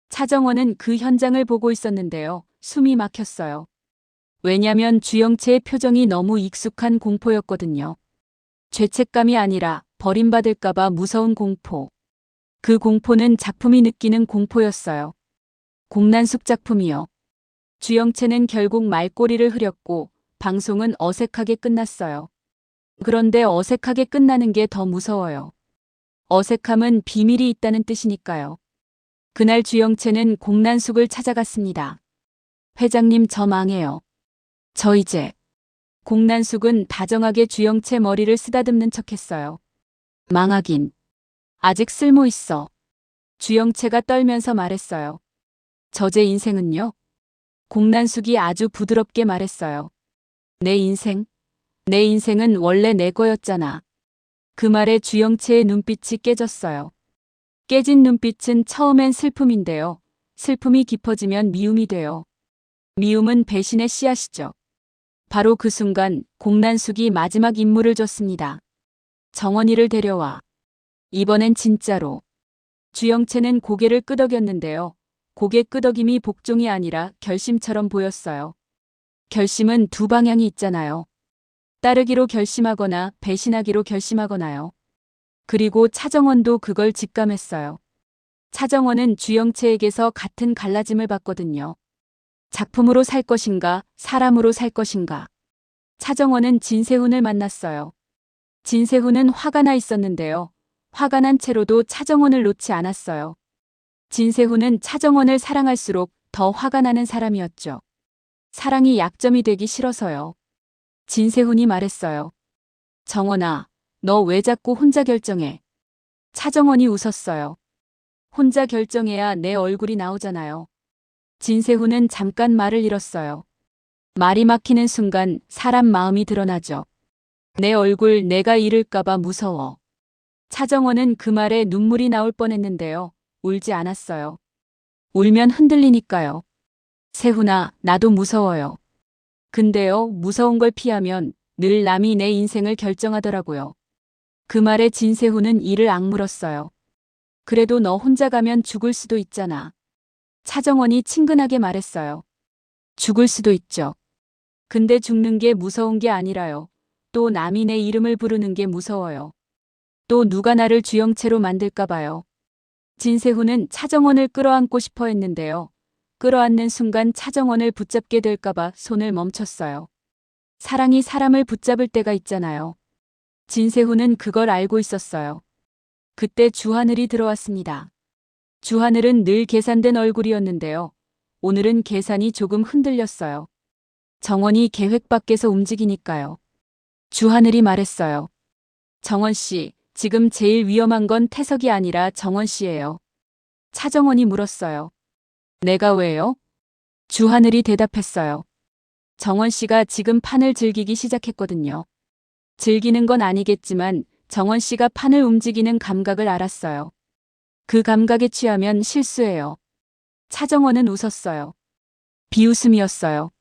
차정원은 그 현장을 보고 있었는데요. 숨이 막혔어요. 왜냐면 주영채의 표정이 너무 익숙한 공포였거든요. 죄책감이 아니라 버림받을까봐 무서운 공포. 그 공포는 작품이 느끼는 공포였어요. 공난숙 작품이요. 주영채는 결국 말꼬리를 흐렸고 방송은 어색하게 끝났어요. 그런데 어색하게 끝나는 게 더 무서워요. 어색함은 비밀이 있다는 뜻이니까요. 그날 주영채는 공난숙을 찾아갔습니다. 회장님, 저 망해요. 저 이제. 공난숙은 다정하게 주영채 머리를 쓰다듬는 척했어요. 망하긴. 아직 쓸모 있어. 주영채가 떨면서 말했어요. 저제 인생은요? 공난숙이 아주 부드럽게 말했어요. 내 인생? 내 인생은 원래 내 거였잖아. 그 말에 주영채의 눈빛이 깨졌어요. 깨진 눈빛은 처음엔 슬픔인데요. 슬픔이 깊어지면 미움이 돼요. 미움은 배신의 씨앗이죠. 바로 그 순간 공난숙이 마지막 임무를 줬습니다. 정원이를 데려와. 이번엔 진짜로. 주영채는 고개를 끄덕였는데요. 고개 끄덕임이 복종이 아니라 결심처럼 보였어요. 결심은 두 방향이 있잖아요. 따르기로 결심하거나 배신하기로 결심하거나요. 그리고 차정원도 그걸 직감했어요. 차정원은 주영채에게서 같은 갈라짐을 받거든요. 작품으로 살 것인가, 사람으로 살 것인가. 차정원은 진세훈을 만났어요. 진세훈은 화가 나 있었는데요. 화가 난 채로도 차정원을 놓지 않았어요. 진세훈은 차정원을 사랑할수록 더 화가 나는 사람이었죠. 사랑이 약점이 되기 싫어서요. 진세훈이 말했어요. 정원아, 너 왜 자꾸 혼자 결정해? 차정원이 웃었어요. 혼자 결정해야 내 얼굴이 나오잖아요. 진세훈은 잠깐 말을 잃었어요. 말이 막히는 순간 사람 마음이 드러나죠. 내 얼굴 내가 잃을까봐 무서워. 차정원은 그 말에 눈물이 나올 뻔했는데요. 울지 않았어요. 울면 흔들리니까요. 세훈아, 나도 무서워요. 근데요, 무서운 걸 피하면 늘 남이 내 인생을 결정하더라고요. 그 말에 진세훈은 이를 악물었어요. 그래도 너 혼자 가면 죽을 수도 있잖아. 차정원이 친근하게 말했어요. 죽을 수도 있죠. 근데 죽는 게 무서운 게 아니라요. 또 남이 내 이름을 부르는 게 무서워요. 또 누가 나를 주영채로 만들까 봐요. 진세훈은 차정원을 끌어안고 싶어 했는데요. 끌어안는 순간 차정원을 붙잡게 될까봐 손을 멈췄어요. 사랑이 사람을 붙잡을 때가 있잖아요. 진세훈은 그걸 알고 있었어요. 그때 주하늘이 들어왔습니다. 주하늘은 늘 계산된 얼굴이었는데요. 오늘은 계산이 조금 흔들렸어요. 정원이 계획 밖에서 움직이니까요. 주하늘이 말했어요. 정원 씨, 지금 제일 위험한 건 태석이 아니라 정원 씨예요. 차정원이 물었어요. 내가 왜요? 주하늘이 대답했어요. 정원 씨가 지금 판을 즐기기 시작했거든요. 즐기는 건 아니겠지만 정원 씨가 판을 움직이는 감각을 알았어요. 그 감각에 취하면 실수해요. 차정원은 웃었어요. 비웃음이었어요.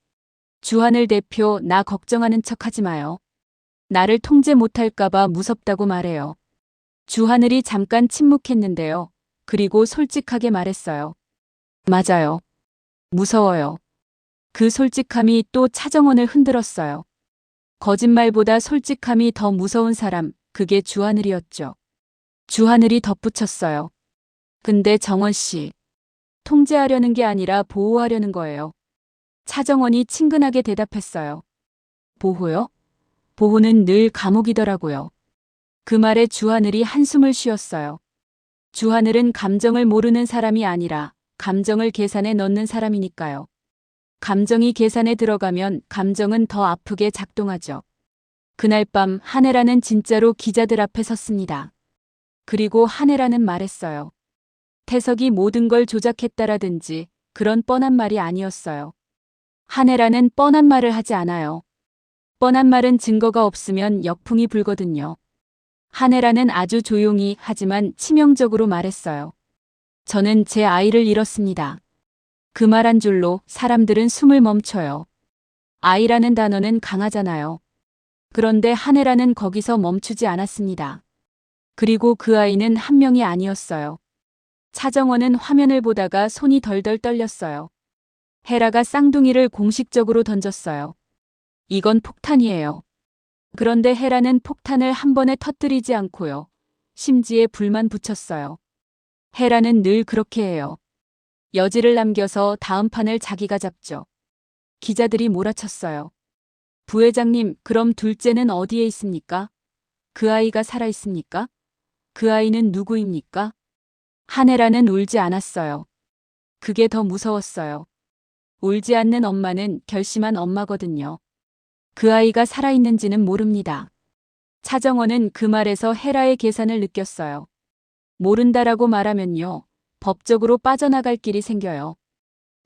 주하늘 대표, 나 걱정하는 척 하지 마요. 나를 통제 못할까봐 무섭다고 말해요. 주하늘이 잠깐 침묵했는데요. 그리고 솔직하게 말했어요. 맞아요. 무서워요. 그 솔직함이 또 차정원을 흔들었어요. 거짓말보다 솔직함이 더 무서운 사람, 그게 주하늘이었죠. 주하늘이 덧붙였어요. 근데 정원 씨, 통제하려는 게 아니라 보호하려는 거예요. 차정원이 친근하게 대답했어요. 보호요? 보호는 늘 감옥이더라고요. 그 말에 주하늘이 한숨을 쉬었어요. 주하늘은 감정을 모르는 사람이 아니라 감정을 계산에 넣는 사람이니까요. 감정이 계산에 들어가면 감정은 더 아프게 작동하죠. 그날 밤 한혜라는 진짜로 기자들 앞에 섰습니다. 그리고 한혜라는 말했어요. 태석이 모든 걸 조작했다라든지 그런 뻔한 말이 아니었어요. 한혜라는 뻔한 말을 하지 않아요. 뻔한 말은 증거가 없으면 역풍이 불거든요. 한혜라는 아주 조용히 하지만 치명적으로 말했어요. 저는 제 아이를 잃었습니다. 그 말 한 줄로 사람들은 숨을 멈춰요. 아이라는 단어는 강하잖아요. 그런데 한혜라는 거기서 멈추지 않았습니다. 그리고 그 아이는 한 명이 아니었어요. 차정원은 화면을 보다가 손이 덜덜 떨렸어요. 헤라가 쌍둥이를 공식적으로 던졌어요. 이건 폭탄이에요. 그런데 헤라는 폭탄을 한 번에 터뜨리지 않고요. 심지에 불만 붙였어요. 헤라는 늘 그렇게 해요. 여지를 남겨서 다음 판을 자기가 잡죠. 기자들이 몰아쳤어요. 부회장님, 그럼 둘째는 어디에 있습니까? 그 아이가 살아 있습니까? 그 아이는 누구입니까? 한혜라는 울지 않았어요. 그게 더 무서웠어요. 울지 않는 엄마는 결심한 엄마거든요. 그 아이가 살아있는지는 모릅니다. 차정원은 그 말에서 헤라의 계산을 느꼈어요. 모른다라고 말하면요. 법적으로 빠져나갈 길이 생겨요.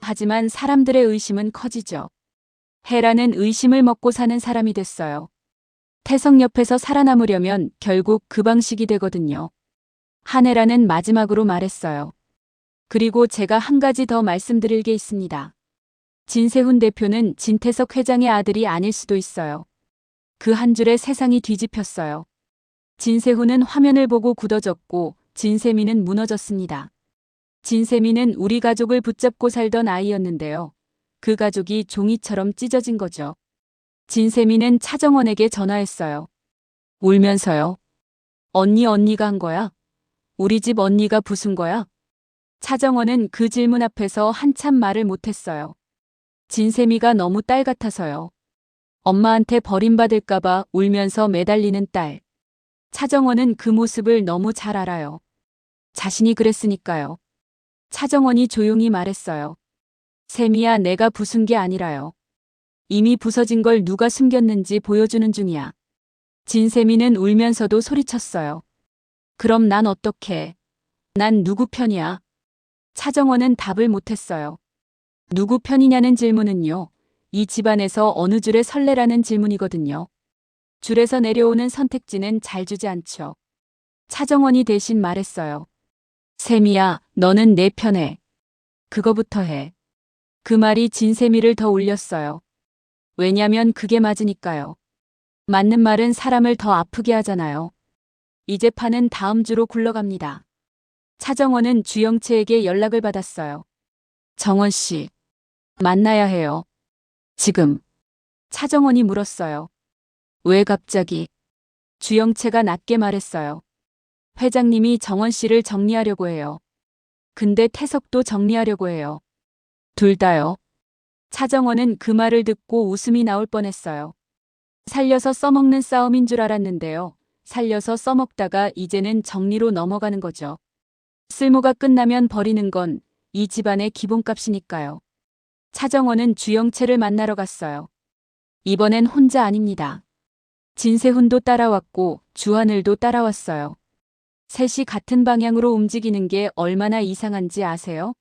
하지만 사람들의 의심은 커지죠. 헤라는 의심을 먹고 사는 사람이 됐어요. 태석 옆에서 살아남으려면 결국 그 방식이 되거든요. 한혜라는 마지막으로 말했어요. 그리고 제가 한 가지 더 말씀드릴 게 있습니다. 진세훈 대표는 진태석 회장의 아들이 아닐 수도 있어요. 그 한 줄에 세상이 뒤집혔어요. 진세훈은 화면을 보고 굳어졌고 진세미는 무너졌습니다. 진세미는 우리 가족을 붙잡고 살던 아이였는데요. 그 가족이 종이처럼 찢어진 거죠. 진세미는 차정원에게 전화했어요. 울면서요. 언니가 한 거야? 우리 집 언니가 부순 거야? 차정원은 그 질문 앞에서 한참 말을 못했어요. 진세미가 너무 딸 같아서요. 엄마한테 버림받을까봐 울면서 매달리는 딸. 차정원은 그 모습을 너무 잘 알아요. 자신이 그랬으니까요. 차정원이 조용히 말했어요. 세미야, 내가 부순 게 아니라요. 이미 부서진 걸 누가 숨겼는지 보여주는 중이야. 진세미는 울면서도 소리쳤어요. 그럼 난 어떡해? 난 누구 편이야? 차정원은 답을 못했어요. 누구 편이냐는 질문은요. 이 집안에서 어느 줄에 설레라는 질문이거든요. 줄에서 내려오는 선택지는 잘 주지 않죠. 차정원이 대신 말했어요. 세미야, 너는 내 편에. 그거부터 해. 그 말이 진세미를 더 울렸어요. 왜냐면 그게 맞으니까요. 맞는 말은 사람을 더 아프게 하잖아요. 이제 판은 다음 주로 굴러갑니다. 차정원은 주영채에게 연락을 받았어요. 정원 씨, 만나야 해요. 지금. 차정원이 물었어요. 왜 갑자기? 주영채가 낮게 말했어요. 회장님이 정원 씨를 정리하려고 해요. 근데 태석도 정리하려고 해요. 둘 다요. 차정원은 그 말을 듣고 웃음이 나올 뻔했어요. 살려서 써먹는 싸움인 줄 알았는데요. 살려서 써먹다가 이제는 정리로 넘어가는 거죠. 쓸모가 끝나면 버리는 건 이 집안의 기본값이니까요. 차정원은 주영채를 만나러 갔어요. 이번엔 혼자 아닙니다. 진세훈도 따라왔고 주하늘도 따라왔어요. 셋이 같은 방향으로 움직이는 게 얼마나 이상한지 아세요?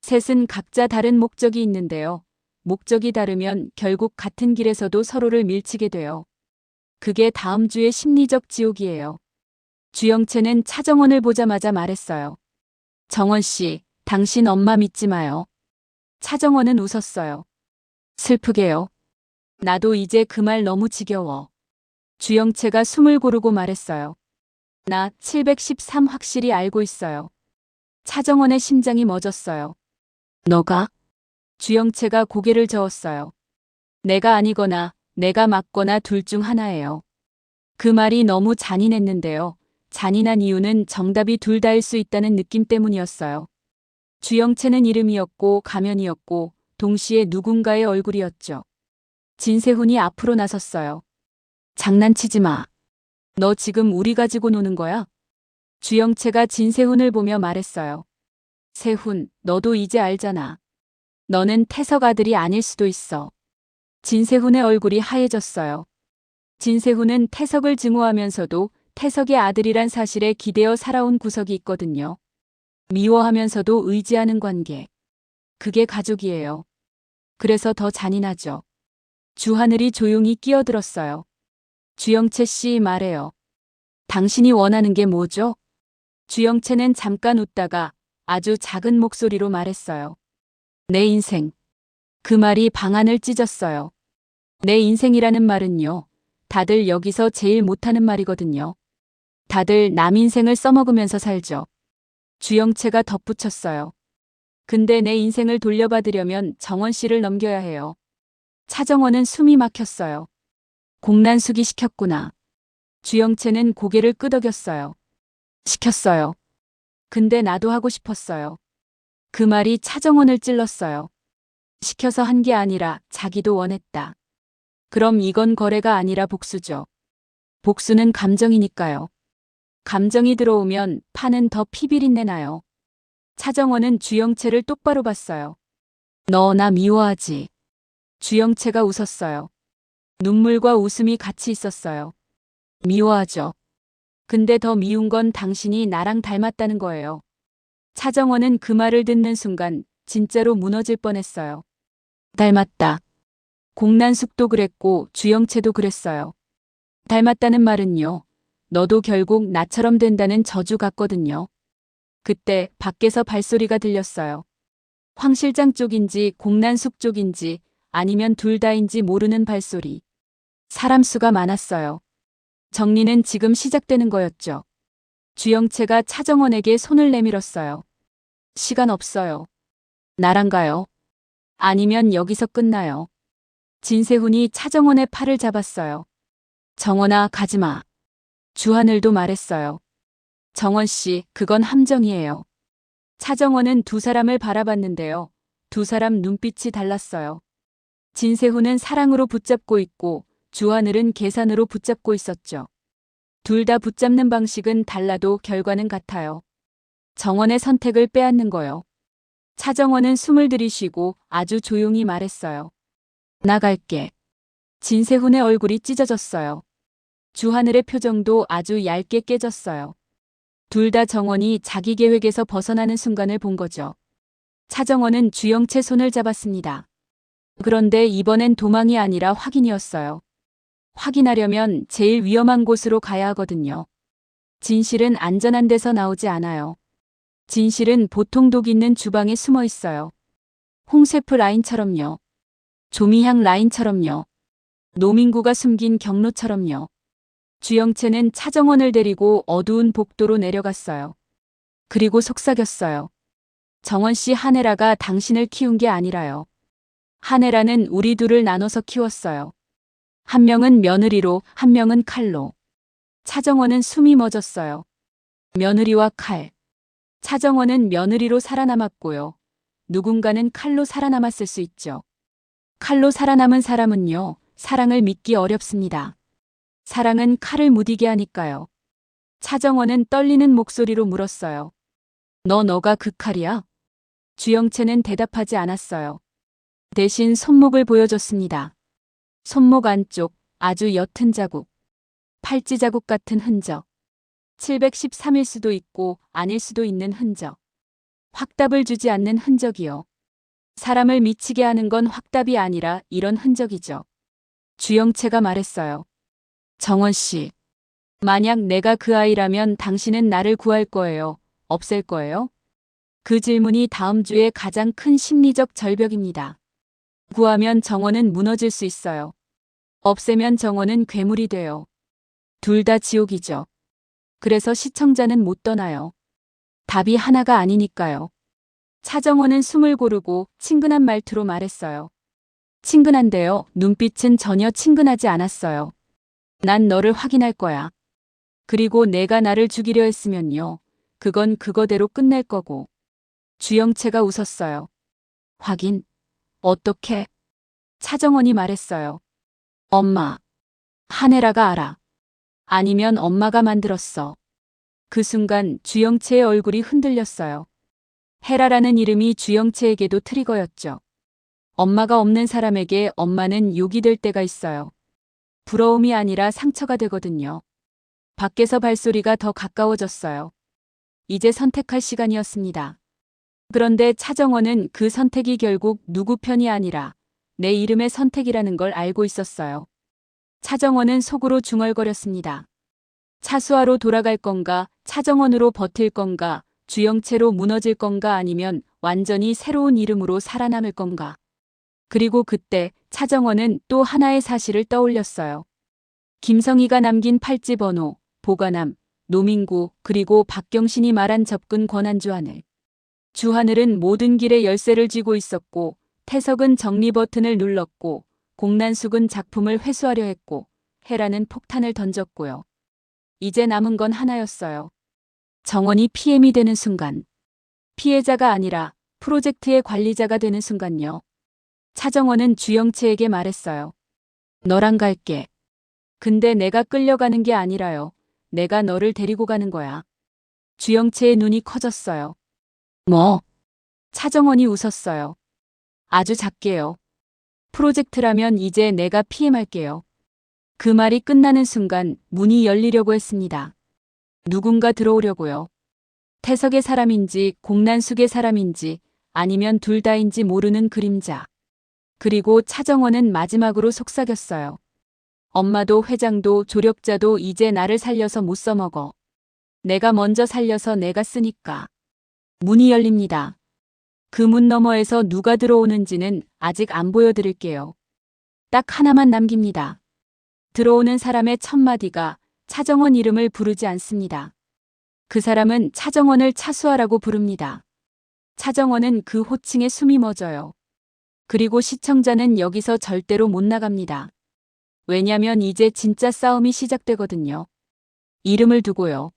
셋은 각자 다른 목적이 있는데요. 목적이 다르면 결국 같은 길에서도 서로를 밀치게 돼요. 그게 다음 주의 심리적 지옥이에요. 주영채는 차정원을 보자마자 말했어요. 정원 씨, 당신 엄마 믿지 마요. 차정원은 웃었어요. 슬프게요. 나도 이제 그 말 너무 지겨워. 주영채가 숨을 고르고 말했어요. 나 713 확실히 알고 있어요. 차정원의 심장이 멎었어요. 너가? 주영채가 고개를 저었어요. 내가 아니거나 내가 맞거나 둘 중 하나예요. 그 말이 너무 잔인했는데요. 잔인한 이유는 정답이 둘 다일 수 있다는 느낌 때문이었어요. 주영채는 이름이었고 가면이었고 동시에 누군가의 얼굴이었죠. 진세훈이 앞으로 나섰어요. 장난치지 마. 너 지금 우리 가지고 노는 거야? 주영채가 진세훈을 보며 말했어요. 세훈, 너도 이제 알잖아. 너는 태석 아들이 아닐 수도 있어. 진세훈의 얼굴이 하얘졌어요. 진세훈은 태석을 증오하면서도 태석의 아들이란 사실에 기대어 살아온 구석이 있거든요. 미워하면서도 의지하는 관계. 그게 가족이에요. 그래서 더 잔인하죠. 주하늘이 조용히 끼어들었어요. 주영채 씨 말해요. 당신이 원하는 게 뭐죠? 주영채는 잠깐 웃다가 아주 작은 목소리로 말했어요. 내 인생. 그 말이 방안을 찢었어요. 내 인생이라는 말은요. 다들 여기서 제일 못하는 말이거든요. 다들 남 인생을 써먹으면서 살죠. 주영채가 덧붙였어요. 근데 내 인생을 돌려받으려면 정원 씨를 넘겨야 해요. 차정원은 숨이 막혔어요. 공난숙이 시켰구나. 주영채는 고개를 끄덕였어요. 시켰어요. 근데 나도 하고 싶었어요. 그 말이 차정원을 찔렀어요. 시켜서 한 게 아니라 자기도 원했다. 그럼 이건 거래가 아니라 복수죠. 복수는 감정이니까요. 감정이 들어오면 파는 더 피비린내 나요. 차정원은 주영채를 똑바로 봤어요. 너 나 미워하지? 주영채가 웃었어요. 눈물과 웃음이 같이 있었어요. 미워하죠. 근데 더 미운 건 당신이 나랑 닮았다는 거예요. 차정원은 그 말을 듣는 순간 진짜로 무너질 뻔했어요. 닮았다. 공난숙도 그랬고 주영채도 그랬어요. 닮았다는 말은요. 너도 결국 나처럼 된다는 저주 같거든요. 그때 밖에서 발소리가 들렸어요. 황 실장 쪽인지 공난숙 쪽인지 아니면 둘 다인지 모르는 발소리. 사람 수가 많았어요. 정리는 지금 시작되는 거였죠. 주영채가 차정원에게 손을 내밀었어요. 시간 없어요. 나랑 가요. 아니면 여기서 끝나요. 진세훈이 차정원의 팔을 잡았어요. 정원아, 가지마. 주하늘도 말했어요. 정원 씨, 그건 함정이에요. 차정원은 두 사람을 바라봤는데요. 두 사람 눈빛이 달랐어요. 진세훈은 사랑으로 붙잡고 있고 주하늘은 계산으로 붙잡고 있었죠. 둘 다 붙잡는 방식은 달라도 결과는 같아요. 정원의 선택을 빼앗는 거요. 차정원은 숨을 들이쉬고 아주 조용히 말했어요. 나갈게. 진세훈의 얼굴이 찢어졌어요. 주하늘의 표정도 아주 얇게 깨졌어요. 둘 다 정원이 자기 계획에서 벗어나는 순간을 본 거죠. 차정원은 주영채 손을 잡았습니다. 그런데 이번엔 도망이 아니라 확인이었어요. 확인하려면 제일 위험한 곳으로 가야 하거든요. 진실은 안전한 데서 나오지 않아요. 진실은 보통 독 있는 주방에 숨어 있어요. 홍셰프 라인처럼요. 조미향 라인처럼요. 노민구가 숨긴 경로처럼요. 주영채는 차정원을 데리고 어두운 복도로 내려갔어요. 그리고 속삭였어요. 정원 씨, 하늘아가 당신을 키운 게 아니라요. 하늘아는 우리 둘을 나눠서 키웠어요. 한 명은 며느리로, 한 명은 칼로. 차정원은 숨이 멎었어요. 며느리와 칼. 차정원은 며느리로 살아남았고요. 누군가는 칼로 살아남았을 수 있죠. 칼로 살아남은 사람은요, 사랑을 믿기 어렵습니다. 사랑은 칼을 무디게 하니까요. 차정원은 떨리는 목소리로 물었어요. 너가 그 칼이야? 주영채는 대답하지 않았어요. 대신 손목을 보여줬습니다. 손목 안쪽 아주 옅은 자국. 팔찌 자국 같은 흔적. 713일 수도 있고 아닐 수도 있는 흔적. 확답을 주지 않는 흔적이요. 사람을 미치게 하는 건 확답이 아니라 이런 흔적이죠. 주영채가 말했어요. 정원 씨, 만약 내가 그 아이라면 당신은 나를 구할 거예요? 없앨 거예요? 그 질문이 다음 주에 가장 큰 심리적 절벽입니다. 구하면 정원은 무너질 수 있어요. 없애면 정원은 괴물이 돼요. 둘 다 지옥이죠. 그래서 시청자는 못 떠나요. 답이 하나가 아니니까요. 차정원은 숨을 고르고 친근한 말투로 말했어요. 친근한데요. 눈빛은 전혀 친근하지 않았어요. 난 너를 확인할 거야. 그리고 내가 나를 죽이려 했으면요. 그건 그거대로 끝낼 거고. 주영채가 웃었어요. 확인? 어떻게? 차정원이 말했어요. 엄마. 한혜라가 알아. 아니면 엄마가 만들었어. 그 순간 주영채의 얼굴이 흔들렸어요. 헤라라는 이름이 주영채에게도 트리거였죠. 엄마가 없는 사람에게 엄마는 욕이 될 때가 있어요. 부러움이 아니라 상처가 되거든요. 밖에서 발소리가 더 가까워졌어요. 이제 선택할 시간이었습니다. 그런데 차정원은 그 선택이 결국 누구 편이 아니라 내 이름의 선택이라는 걸 알고 있었어요. 차정원은 속으로 중얼거렸습니다. 차수아로 돌아갈 건가, 차정원으로 버틸 건가, 주영채로 무너질 건가 아니면 완전히 새로운 이름으로 살아남을 건가. 그리고 그때 차정원은 또 하나의 사실을 떠올렸어요. 김성희가 남긴 팔찌 번호, 보관함, 노민구, 그리고 박경신이 말한 접근 권한 주하늘. 주하늘은 모든 길에 열쇠를 쥐고 있었고, 태석은 정리 버튼을 눌렀고, 공난숙은 작품을 회수하려 했고, 헤라는 폭탄을 던졌고요. 이제 남은 건 하나였어요. 정원이 PM이 되는 순간. 피해자가 아니라 프로젝트의 관리자가 되는 순간요. 차정원은 주영채에게 말했어요. 너랑 갈게. 근데 내가 끌려가는 게 아니라요. 내가 너를 데리고 가는 거야. 주영채의 눈이 커졌어요. 뭐? 차정원이 웃었어요. 아주 작게요. 프로젝트라면 이제 내가 PM할게요. 그 말이 끝나는 순간 문이 열리려고 했습니다. 누군가 들어오려고요. 태석의 사람인지 공난숙의 사람인지 아니면 둘 다인지 모르는 그림자. 그리고 차정원은 마지막으로 속삭였어요. 엄마도 회장도 조력자도 이제 나를 살려서 못 써먹어. 내가 먼저 살려서 내가 쓰니까. 문이 열립니다. 그 문 너머에서 누가 들어오는지는 아직 안 보여드릴게요. 딱 하나만 남깁니다. 들어오는 사람의 첫 마디가 차정원 이름을 부르지 않습니다. 그 사람은 차정원을 차수아라고 부릅니다. 차정원은 그 호칭에 숨이 멎어요. 그리고 시청자는 여기서 절대로 못 나갑니다. 왜냐면 이제 진짜 싸움이 시작되거든요. 이름을 두고요.